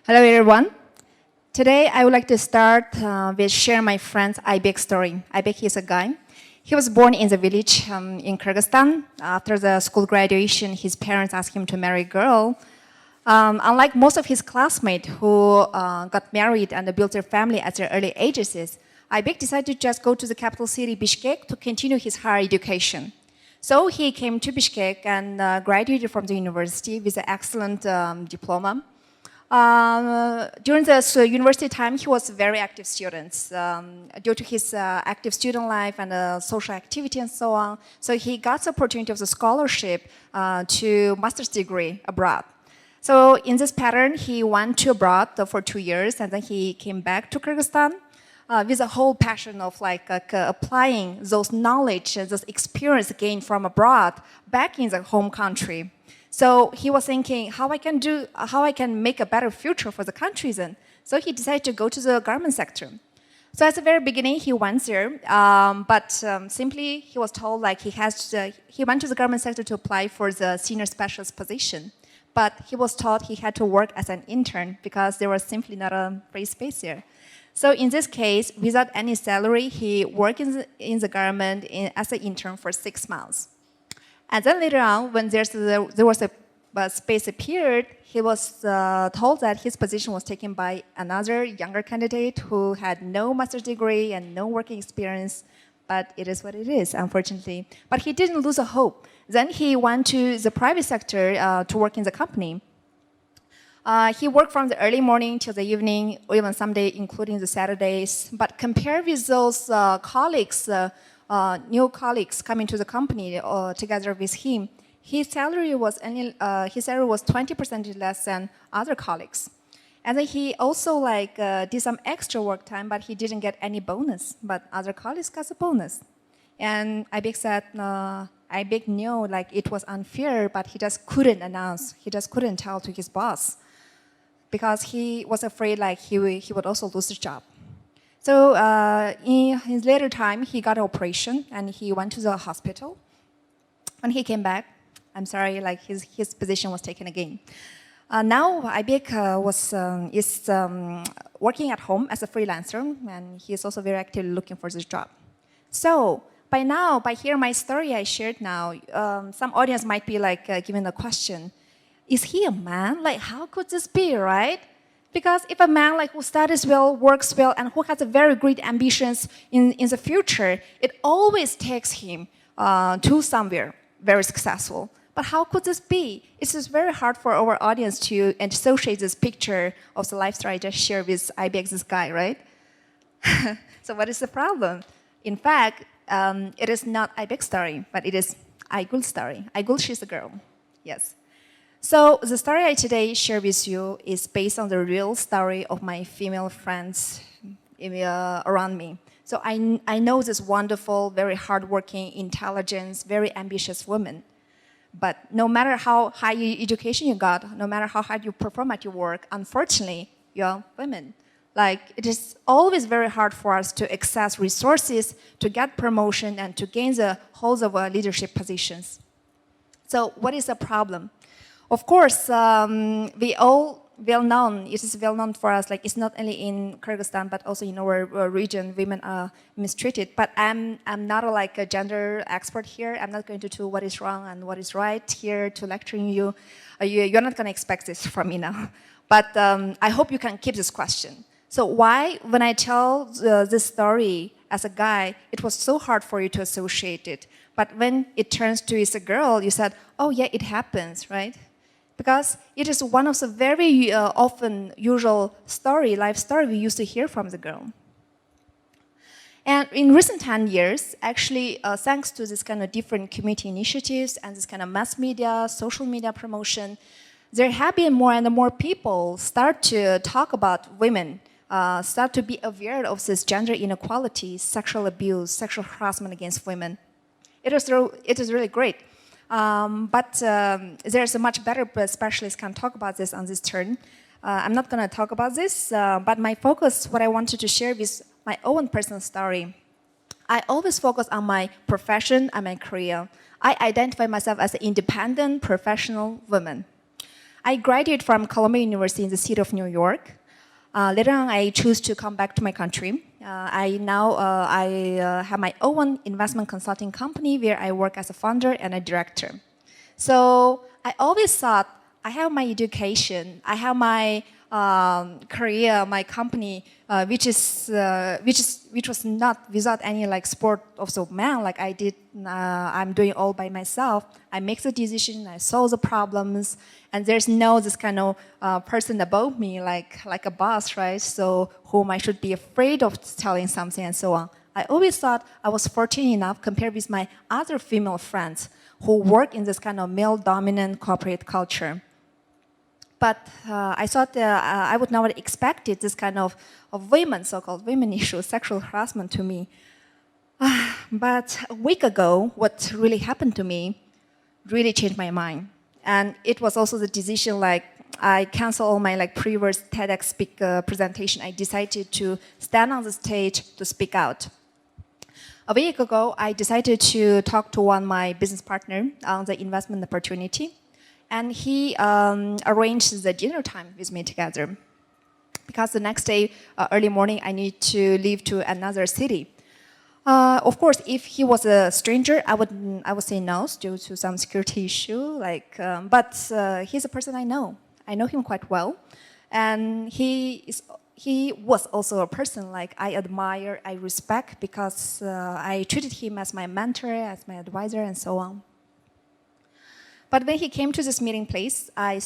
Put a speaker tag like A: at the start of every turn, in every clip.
A: Hello everyone. Today I would like to start with share my friend's Aybek story. Aybek is a guy. He was born in the village in Kyrgyzstan. After the school graduation, his parents asked him to marry a girl. Unlike most of his classmates who got married and built their family at their early ages, Aybek decided to just go to the capital city, Bishkek, to continue his higher education. So he came to Bishkek and graduated from the university with an excellent diploma. During the university time, he was a very active student. Due to his active student life and social activity and so on, so he got the opportunity of the scholarship to master's degree abroad. So in this pattern, he went to abroad for 2 years, and then he came back to Kyrgyzstan with a whole passion of applying those knowledge, those experience gained from abroad back in the home country. So he was thinking how I can make a better future for the country then. So he decided to go to the garment sector. So at the very beginning, he went there, but simply he was told he went to the garment sector to apply for the senior specialist position. But he was told he had to work as an intern because there was simply not a free space there. So in this case, without any salary, he worked in the garment as an intern for 6 months. And then later on, when there was a space appeared, he was told that his position was taken by another younger candidate who had no master's degree and no working experience. But it is what it is, unfortunately. But he didn't lose a hope. Then he went to the private sector to work in the company. He worked from the early morning till the evening, or even some day, including the Saturdays. But compared with those colleagues, new colleagues coming to the company together with him, his salary was 20% less than other colleagues. And then he also did some extra work time, but he didn't get any bonus. But other colleagues got a bonus. And Aybek said, Aybek knew it was unfair, but he just couldn't announce. He just couldn't tell to his boss because he was afraid he would also lose his job. So in his later time, he got an operation and he went to the hospital. When he came back, I'm sorry, his position was taken again. Now Aybek is working at home as a freelancer, and he is also very actively looking for this job. So by hearing my story I shared now, some audience might be giving the question: is he a man? How could this be, right? Because if a man who studies well, works well, and who has a very great ambitions in the future, it always takes him to somewhere very successful. But how could this be? It's just very hard for our audience to associate this picture of the lifestyle I just shared with Aybek, this guy, right? So what is the problem? In fact, it is not Aybek's story, but it is Aygul's story. Aygul, she's a girl. Yes. So the story I today share with you is based on the real story of my female friends around me. So I know this wonderful, very hardworking, intelligent, very ambitious woman. But no matter how high education you got, no matter how hard you perform at your work, unfortunately, you're women. It is always very hard for us to access resources, to get promotion, and to gain the holds of leadership positions. So what is the problem? Of course, it is well known for us, it's not only in Kyrgyzstan, but also in our region, women are mistreated. But I'm not a gender expert here. I'm not going to do what is wrong and what is right here to lecturing you. You're not going to expect this from me now. But I hope you can keep this question. So why, when I tell this story as a guy, it was so hard for you to associate it. But when it turns to as a girl, you said, oh yeah, it happens, right? Because it is one of the very often usual life story we used to hear from the girl. And in recent 10 years, actually, thanks to this kind of different community initiatives and this kind of mass media, social media promotion, there have been more and more people start to talk about women, start to be aware of this gender inequality, sexual abuse, sexual harassment against women. It is really great. But there's a much better specialist can talk about this on this turn. I'm not going to talk about this, but my focus, what I wanted to share is my own personal story. I always focus on my profession and my career. I identify myself as an independent professional woman. I graduated from Columbia University in the city of New York. Later on, I chose to come back to my country. I have my own investment consulting company where I work as a founder and a director. So I always thought I have my education, I have my career, my company, which was not without any like support of the man like I did. I'm doing all by myself. I make the decision, I solve the problems, and there's no this kind of person above me like a boss, right? So whom I should be afraid of telling something and so on. I always thought I was fortunate enough compared with my other female friends who work in this kind of male-dominant corporate culture. But I thought I would never expected this kind of women, so-called women issue, sexual harassment to me. But a week ago, what really happened to me really changed my mind. And it was also the decision, like, I canceled all my like previous TEDx presentation. I decided to stand on the stage to speak out. A week ago, I decided to talk to one of my business partner on the investment opportunity. And he arranged the dinner time with me together. Because the next day, early morning, I need to leave to another city. Of course, if he was a stranger, I would say no due to some security issue. But he's a person I know. I know him quite well, and he was also a person like I admire, I respect, because I treated him as my mentor, as my advisor, and so on. But when he came to this meeting place, I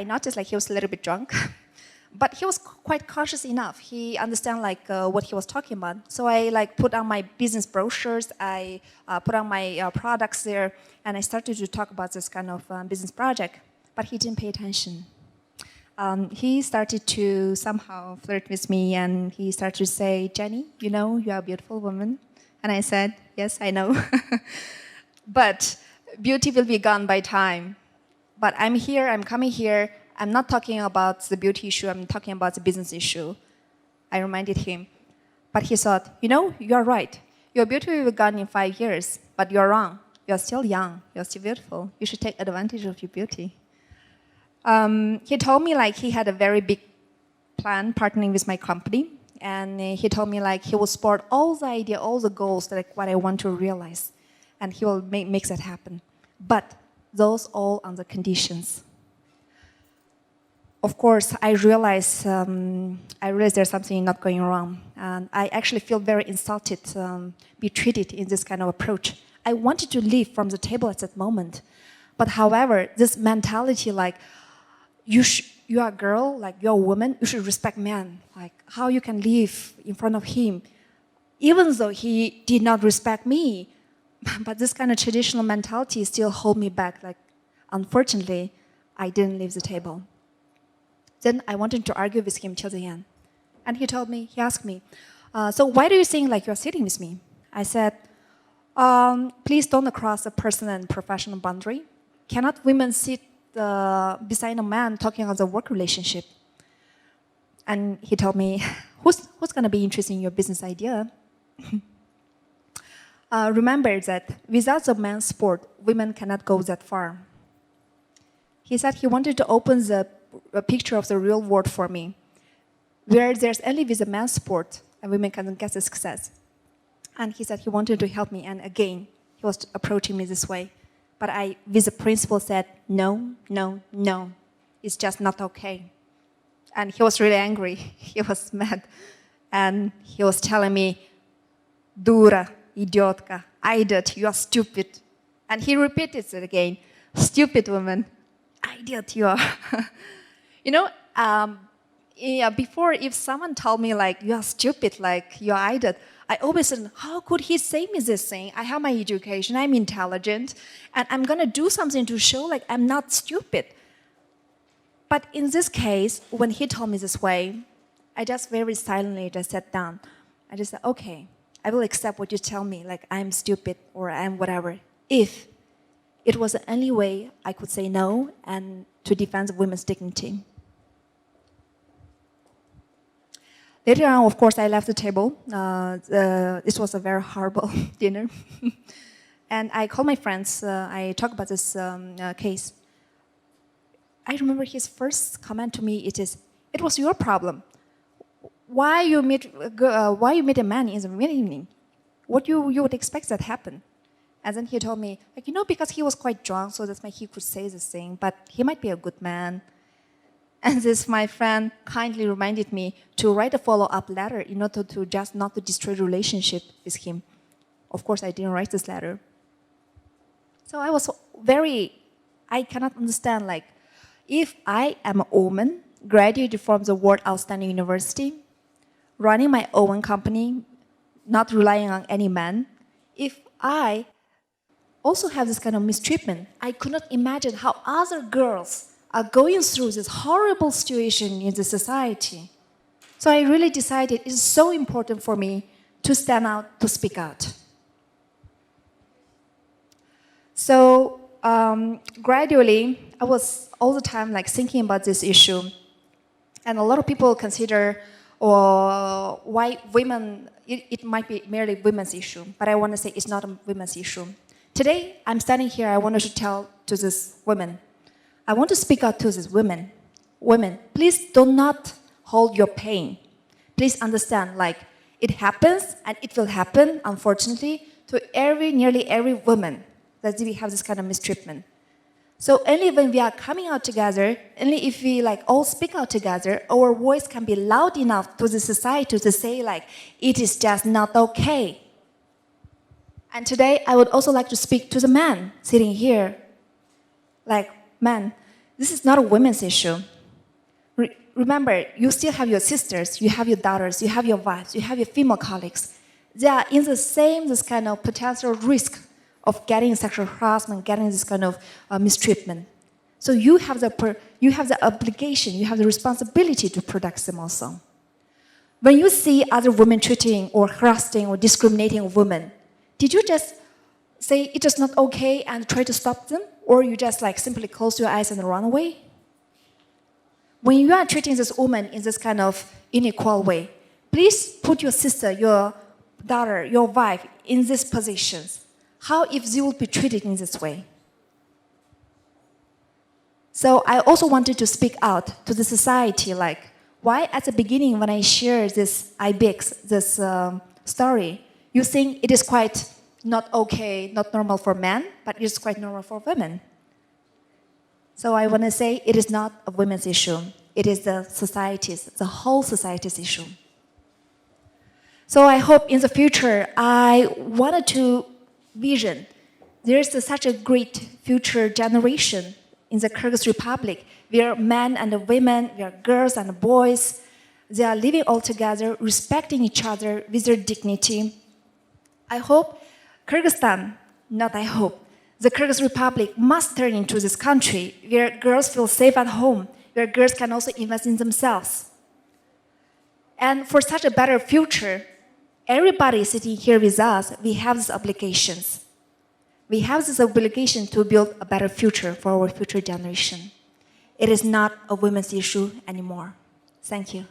A: noticed like he was a little bit drunk, but he was quite cautious enough. He understand like what he was talking about. So I like put on my business brochures, I put on my products there, and I started to talk about this kind of business project. But he didn't pay attention. He started to somehow flirt with me, and he started to say, "Jenny, you know, you are a beautiful woman." And I said, "Yes, I know." But beauty will be gone by time. But I'm here, I'm coming here. I'm not talking about the beauty issue, I'm talking about the business issue. I reminded him. But he thought, you know, you're right. Your beauty will be gone in 5 years, but you're wrong. You're still young, you're still beautiful. You should take advantage of your beauty. He told me like he had a very big plan partnering with my company. And he told me like he will support all the idea, all the goals, like what I want to realize. And he will make that happen. But those all under conditions. Of course, I realize there's something not going wrong. And I actually feel very insulted, be treated in this kind of approach. I wanted to leave from the table at that moment. But however, this mentality like, you are a girl, like you're a woman, you should respect men. Like how you can live in front of him, even though he did not respect me. But this kind of traditional mentality still hold me back. Like, unfortunately, I didn't leave the table. Then I wanted to argue with him till the end. And he asked me, so why do you think like you're sitting with me? I said, please don't cross a personal and professional boundary. Cannot women sit beside a man talking about the work relationship? And he told me, who's going to be interested in your business idea? Remember that without the man's support, women cannot go that far. He said he wanted to open a picture of the real world for me, where there's only with the man's support, and women can get the success. And he said he wanted to help me, and again, he was approaching me this way. But I, with the principle, said, no, no, no, it's just not okay. And he was really angry, he was mad. And he was telling me, Dura, idiotka, idiot, you are stupid. And he repeated it again, stupid woman, idiot you are. You know, before if someone told me like, you are stupid, like you are idiot, I always said, how could he say me this thing? I have my education, I'm intelligent, and I'm gonna do something to show like I'm not stupid. But in this case, when he told me this way, I just very silently just sat down. I just said, okay, I will accept what you tell me, like I'm stupid or I'm whatever, if it was the only way I could say no and to defend women's dignity. Later on, of course, I left the table. This was a very horrible dinner. And I called my friends. I talked about this case. I remember his first comment to me, it was your problem. Why you meet a man in the evening? What you would expect that happen? And then he told me, because he was quite drunk, so that's why he could say this thing, but he might be a good man. And this, my friend, kindly reminded me to write a follow-up letter in order to just not to destroy the relationship with him. Of course, I didn't write this letter. So I was I cannot understand, if I am a woman, graduated from the world outstanding university, running my own company, not relying on any man, if I also have this kind of mistreatment, I could not imagine how other girls are going through this horrible situation in the society. So I really decided it's so important for me to stand out, to speak out. So gradually, I was all the time thinking about this issue. And a lot of people consider why women, it might be merely women's issue, but I want to say it's not a women's issue. Today, I'm standing here, I wanted to tell to this women, I want to speak out to these women. Women, please do not hold your pain. Please understand, it happens and it will happen, unfortunately, to nearly every woman that we have this kind of mistreatment. So only when we are coming out together, only if we all speak out together, our voice can be loud enough to the society to say it is just not okay. And today I would also like to speak to the man sitting here. Man, this is not a women's issue. Remember, you still have your sisters, you have your daughters, you have your wives, you have your female colleagues. They are in this kind of potential risk of getting sexual harassment, getting this kind of mistreatment. So you have the obligation, you have the responsibility to protect them also. When you see other women treating or harassing or discriminating women, did you just say it is not okay and try to stop them? Or you just simply close your eyes and run away? When you are treating this woman in this kind of unequal way, please put your sister, your daughter, your wife in these positions. How if they would be treated in this way? So I also wanted to speak out to the society, why at the beginning when I shared this this story, you think it is quite not okay, not normal for men, but it is quite normal for women. So I want to say it is not a women's issue. It is the whole society's issue. So I hope in the future, I wanted to vision. There is such a great future generation in the Kyrgyz Republic, where men and women, where girls and boys, they are living all together, respecting each other with their dignity. I hope Kyrgyzstan, not I hope, the Kyrgyz Republic must turn into this country where girls feel safe at home, where girls can also invest in themselves. And for such a better future, everybody sitting here with us, we have these obligations. We have this obligation to build a better future for our future generation. It is not a women's issue anymore. Thank you.